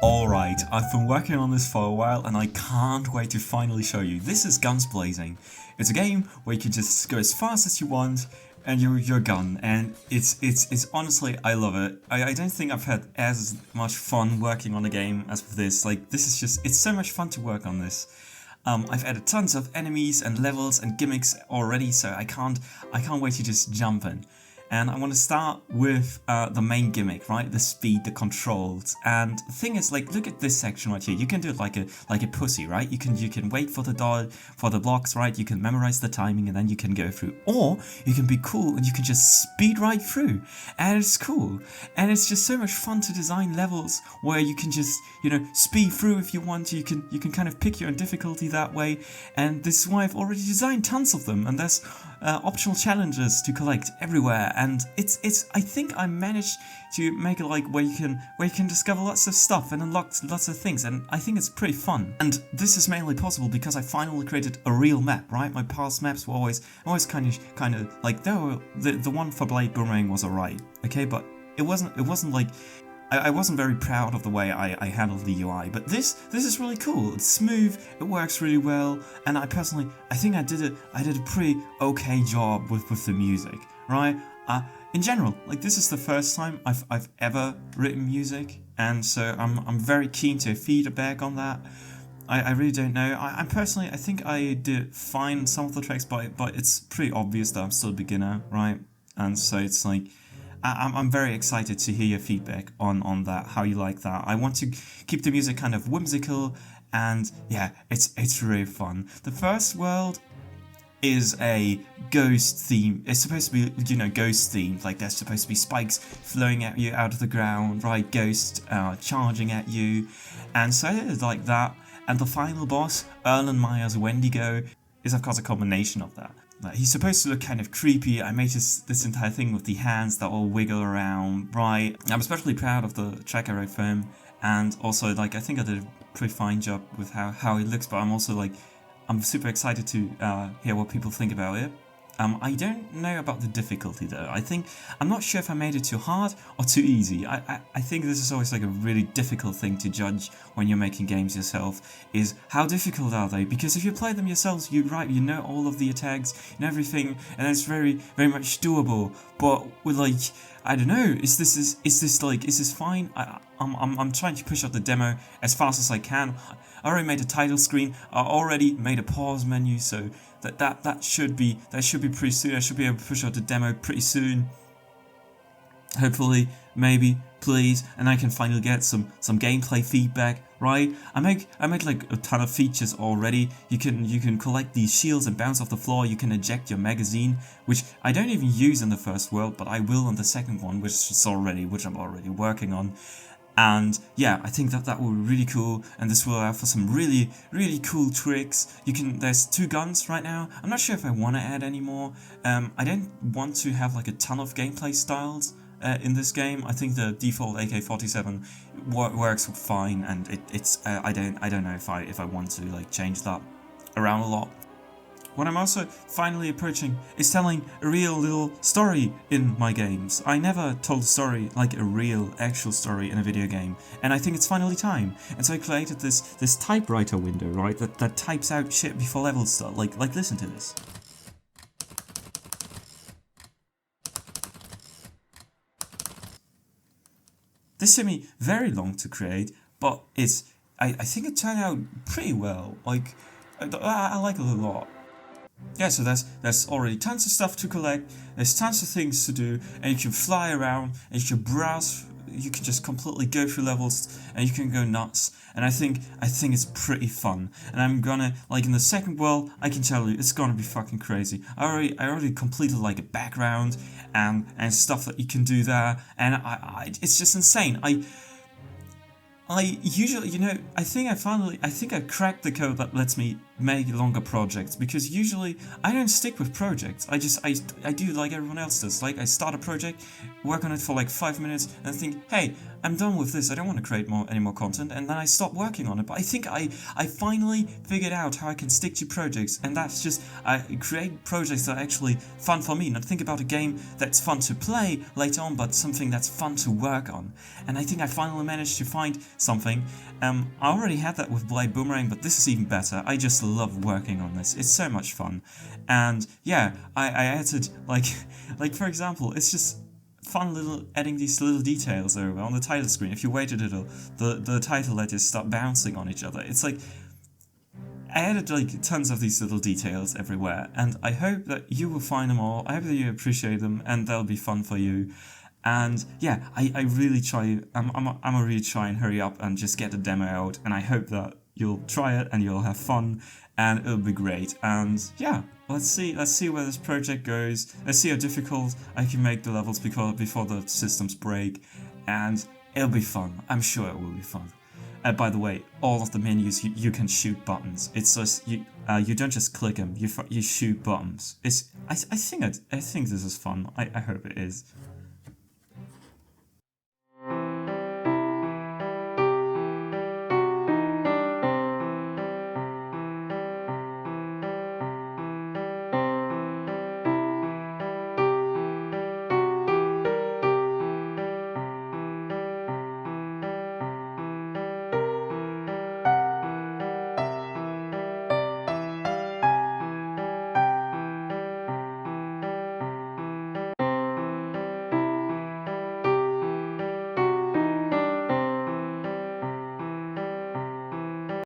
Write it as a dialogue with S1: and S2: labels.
S1: Alright, I've been working on this for a while and I can't wait to finally show you. This is Gunsblazing. It's a game where you can just go as fast as you want and you're gun, and it's honestly, I love it. I don't think I've had as much fun working on a game as with this. Like, this is just, it's so much fun to work on this. I've added tons of enemies and levels and gimmicks already, so I can't wait to just jump in. And I want to start with the main gimmick, right? The speed, the controls. And the thing is, like, look at this section right here. You can do it like a pussy, right? You can wait for the blocks, right? You can memorize the timing and then you can go through. Or you can be cool and you can just speed right through. And it's cool. And it's just so much fun to design levels where you can just, you know, speed through if you want to. You can kind of pick your own difficulty that way. And this is why I've already designed tons of them. And there's optional challenges to collect everywhere, and it's I think I managed to make it like where you can discover lots of stuff and unlock lots of things, and I think it's pretty fun. And this is mainly possible because I finally created a real map, right? My past maps were always kind of like the one for Blade Boomerang was alright, okay, but it wasn't like I wasn't very proud of the way I handled the UI, but this is really cool. It's smooth, it works really well, and I think I did a pretty okay job with the music, right? In general, like, this is the first time I've ever written music, and so I'm very keen to feedback on that. I really don't know. I personally, I think I did fine some of the tracks, but it's pretty obvious that I'm still a beginner, right? And so it's like, I'm very excited to hear your feedback on that, how you like that. I want to keep the music kind of whimsical, and yeah, it's really fun. The first world is a ghost theme. It's supposed to be, you know, ghost themed. Like, there's supposed to be spikes flowing at you out of the ground, right? Ghosts charging at you, and so it's like that. And the final boss, Erlen Meyer's Wendigo, is of course a combination of that. He's supposed to look kind of creepy. I made this entire thing with the hands that all wiggle around, right? I'm especially proud of the track I wrote for him, and also, like, I think I did a pretty fine job with how he looks, but I'm also, like, I'm super excited to hear what people think about it. I don't know about the difficulty though. I'm not sure if I made it too hard or too easy. I think this is always like a really difficult thing to judge when you're making games yourself, is how difficult are they? Because if you play them yourselves, you know all of the attacks and everything, and it's very, very much doable. But with, like, I don't know, is this fine? I'm trying to push out the demo as fast as I can. I already made a title screen. I already made a pause menu, so that should be pretty soon. I should be able to push out the demo pretty soon. Hopefully, maybe, please, and I can finally get some gameplay feedback, right? I made like a ton of features already. You can collect these shields and bounce off the floor. You can eject your magazine, which I don't even use in the first world, but I will in the second one, which I'm already working on. And yeah, I think that will be really cool, and this will allow for some really, really cool tricks. There's 2 guns right now. I'm not sure if I want to add any more. I don't want to have like a ton of gameplay styles in this game. I think the default AK-47 works fine, and I don't know if I want to, like, change that around a lot. What I'm also finally approaching is telling a real little story in my games. I never told a story, like a real, actual story in a video game, and I think it's finally time. And so I created this typewriter window, right, that types out shit before levels start. Like listen to this. This took me very long to create, but I think it turned out pretty well. Like, I like it a lot. Yeah, so there's already tons of stuff to collect, there's tons of things to do, and you can fly around, and you can browse, you can just completely go through levels, and you can go nuts, and I think it's pretty fun. And I'm gonna, like, in the second world, I can tell you, it's gonna be fucking crazy. I already completed, like, a background, and stuff that you can do there, and it's just insane. I usually, you know, I think I cracked the code that lets me make longer projects, because usually I don't stick with projects. I do like everyone else does. Like, I start a project, work on it for like 5 minutes, and think, hey, I'm done with this, I don't want to create any more content, and then I stop working on it. But I think I finally figured out how I can stick to projects, and that's just I create projects that are actually fun for me, not think about a game that's fun to play later on, but something that's fun to work on. And I think I finally managed to find something. I already had that with Blade Boomerang, but this is even better. I just love working on this. It's so much fun. And yeah, I added, like for example, it's just fun little adding these little details over on the title screen. If you wait a little, the title letters start bouncing on each other. It's like, I added like tons of these little details everywhere, and I hope that you will find them all. I hope that you appreciate them, and they'll be fun for you. And yeah, I really try. I'm gonna really try and hurry up and just get the demo out, and I hope that you'll try it and you'll have fun, and it'll be great. And yeah, let's see where this project goes. Let's see how difficult I can make the levels before the systems break, and it'll be fun. I'm sure it will be fun. By the way, all of the menus you can shoot buttons. It's just you don't just click them. You shoot buttons. I think this is fun. I hope it is.